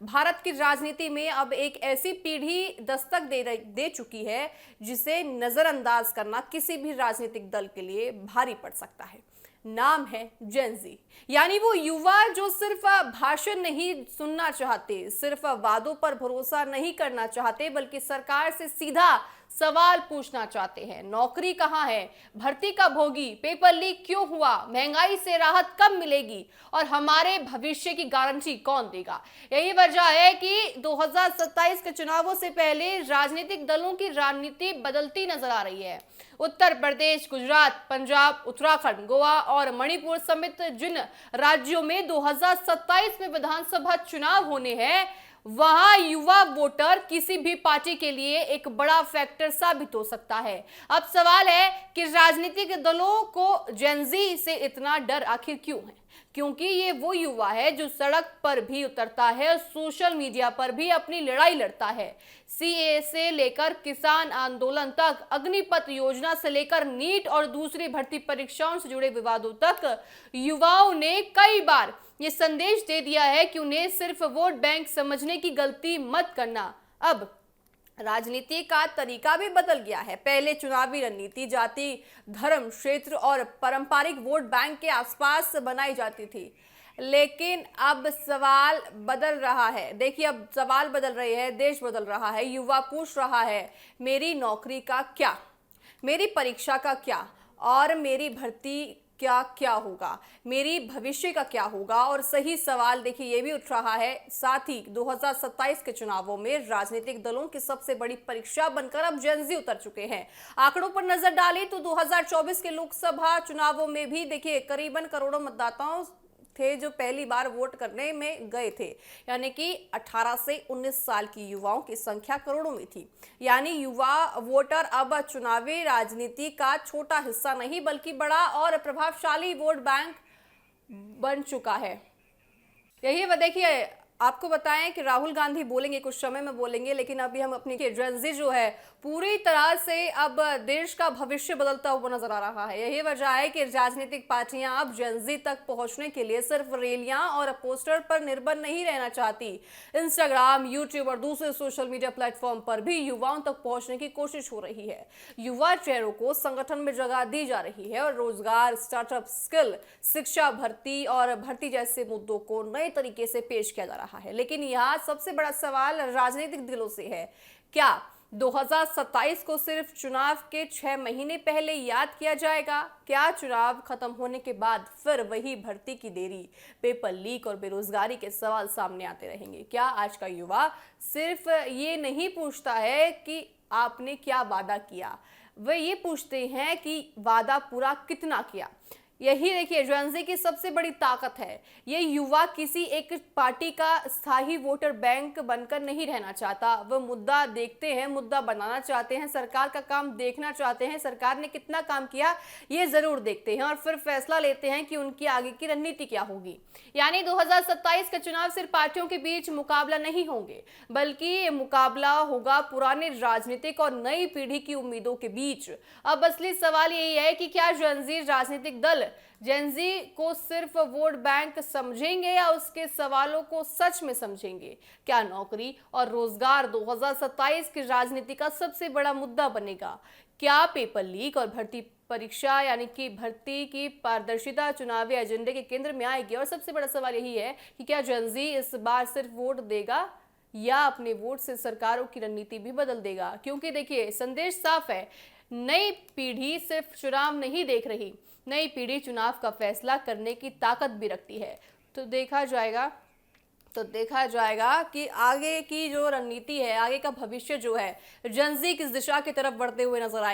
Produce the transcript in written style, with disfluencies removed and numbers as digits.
भारत की राजनीति में अब एक ऐसी पीढ़ी दस्तक दे चुकी है जिसे नजरअंदाज करना किसी भी राजनीतिक दल के लिए भारी पड़ सकता है। नाम है जेन ज़ी, यानी वो युवा जो सिर्फ भाषण नहीं सुनना चाहते, सिर्फ वादों पर भरोसा नहीं करना चाहते, बल्कि सरकार से सीधा सवाल पूछना चाहते हैं। नौकरी कहाँ है, भर्ती कब होगी, पेपर लीक क्यों हुआ, महंगाई से राहत कब मिलेगी और हमारे भविष्य की गारंटी कौन देगा। यही वजह है कि 2027 के चुनावों से पहले राजनीतिक दलों की रणनीति बदलती नजर आ रही है। उत्तर प्रदेश, गुजरात, पंजाब, उत्तराखंड, गोवा और मणिपुर समेत जिन राज्यों में 2027 में विधानसभा चुनाव होने हैं, वहां युवा वोटर किसी भी पार्टी के लिए एक बड़ा फैक्टर साबित हो सकता है। अब सवाल है कि राजनीतिक दलों को जेन ज़ी से इतना डर आखिर क्यों है? क्योंकि ये वो युवा है जो सड़क पर भी उतरता है, सोशल मीडिया पर भी अपनी लड़ाई लड़ता है। सीए से लेकर किसान आंदोलन तक, अग्निपथ योजना से लेकर नीट और दूसरी भर्ती परीक्षाओं से जुड़े विवादों तक युवाओं ने कई बार ये संदेश दे दिया है कि उन्हें सिर्फ वोट बैंक समझने की गलती मत करना। अब राजनीति का तरीका भी बदल गया है। पहले चुनावी रणनीति जाति, धर्म, क्षेत्र और पारंपरिक वोट बैंक के आसपास बनाई जाती थी, लेकिन अब सवाल बदल रहा है। देखिए, अब सवाल बदल रहे हैं, देश बदल रहा है। युवा पूछ रहा है, मेरी नौकरी का क्या, मेरी परीक्षा का क्या, और मेरी भर्ती क्या क्या होगा, मेरी भविष्य का क्या होगा। और सही सवाल देखिए ये भी उठ रहा है। साथ ही 2027 के चुनावों में राजनीतिक दलों की सबसे बड़ी परीक्षा बनकर अब जेन ज़ी उतर चुके हैं। आंकड़ों पर नजर डालें तो 2024 के लोकसभा चुनावों में भी देखिए करीबन करोड़ों मतदाताओं थे जो पहली बार वोट करने में गए थे, यानी कि 18 से 19 साल की युवाओं की संख्या करोड़ों में थी। यानी युवा वोटर अब चुनावी राजनीति का छोटा हिस्सा नहीं बल्कि बड़ा और प्रभावशाली वोट बैंक बन चुका है। यही वह देखिए, आपको बताएं कि राहुल गांधी बोलेंगे, कुछ समय में बोलेंगे, लेकिन अभी हम अपनी जेन ज़ी जो है पूरी तरह से अब देश का भविष्य बदलता हुआ नजर आ रहा है। यही वजह है कि राजनीतिक पार्टियां अब जेन ज़ी तक पहुंचने के लिए सिर्फ रैलियां और पोस्टर पर निर्भर नहीं रहना चाहती। इंस्टाग्राम, यूट्यूब और दूसरे सोशल मीडिया प्लेटफॉर्म पर भी युवाओं तक पहुंचने की कोशिश हो रही है। युवा चेहरों को संगठन में जगह दी जा रही है और रोजगार, स्टार्टअप, स्किल, शिक्षा, भर्ती और भर्ती जैसे मुद्दों को नए तरीके से पेश किया जा रहा है। लेकिन यहाँ सबसे बड़ा सवाल राजनीतिक दलों से है, क्या 2027 को सिर्फ चुनाव के 6 महीने पहले याद किया जाएगा? क्या चुनाव खत्म होने के बाद फिर वही भर्ती की देरी, पेपर लीक और बेरोजगारी के सवाल सामने आते रहेंगे? क्या आज का युवा सिर्फ ये नहीं पूछता है कि आपने क्या वादा किया, वे ये पूछते हैं कि वादा पूरा कितना किया। यही देखिए जेन ज़ी की सबसे बड़ी ताकत है। ये युवा किसी एक पार्टी का स्थायी वोटर बैंक बनकर नहीं रहना चाहता। वह मुद्दा देखते हैं, मुद्दा बनाना चाहते हैं, सरकार का काम देखना चाहते हैं, सरकार ने कितना काम किया ये जरूर देखते हैं और फिर फैसला लेते हैं कि उनकी आगे की रणनीति क्या होगी। यानी 2027 का चुनाव सिर्फ पार्टियों के बीच मुकाबला नहीं होंगे, बल्कि मुकाबला होगा पुराने राजनीतिक और नई पीढ़ी की उम्मीदों के बीच। अब असली सवाल यही है कि क्या जेन ज़ी राजनीतिक दल जेन ज़ी को सिर्फ वोट बैंक समझेंगे या उसके सवालों को सच में समझेंगे? क्या नौकरी और रोजगार 2027 की राजनीति का सबसे बड़ा मुद्दा बनेगा? क्या पेपर लीक और भर्ती परीक्षा यानी कि भर्ती की पारदर्शिता चुनावी एजेंडे के केंद्र में आएगी? और सबसे बड़ा सवाल यही है कि क्या जेन ज़ी इस बार सिर्फ वोट देगा या अपने वोट से सरकारों की रणनीति भी बदल देगा? क्योंकि देखिए संदेश साफ है, नई पीढ़ी सिर्फ चुनाव नहीं देख रही, नई पीढ़ी चुनाव का फैसला करने की ताकत भी रखती है। तो देखा जाएगा कि आगे की जो रणनीति है, आगे का भविष्य जो है, जेन ज़ी किस दिशा की तरफ बढ़ते हुए नजर आएगा।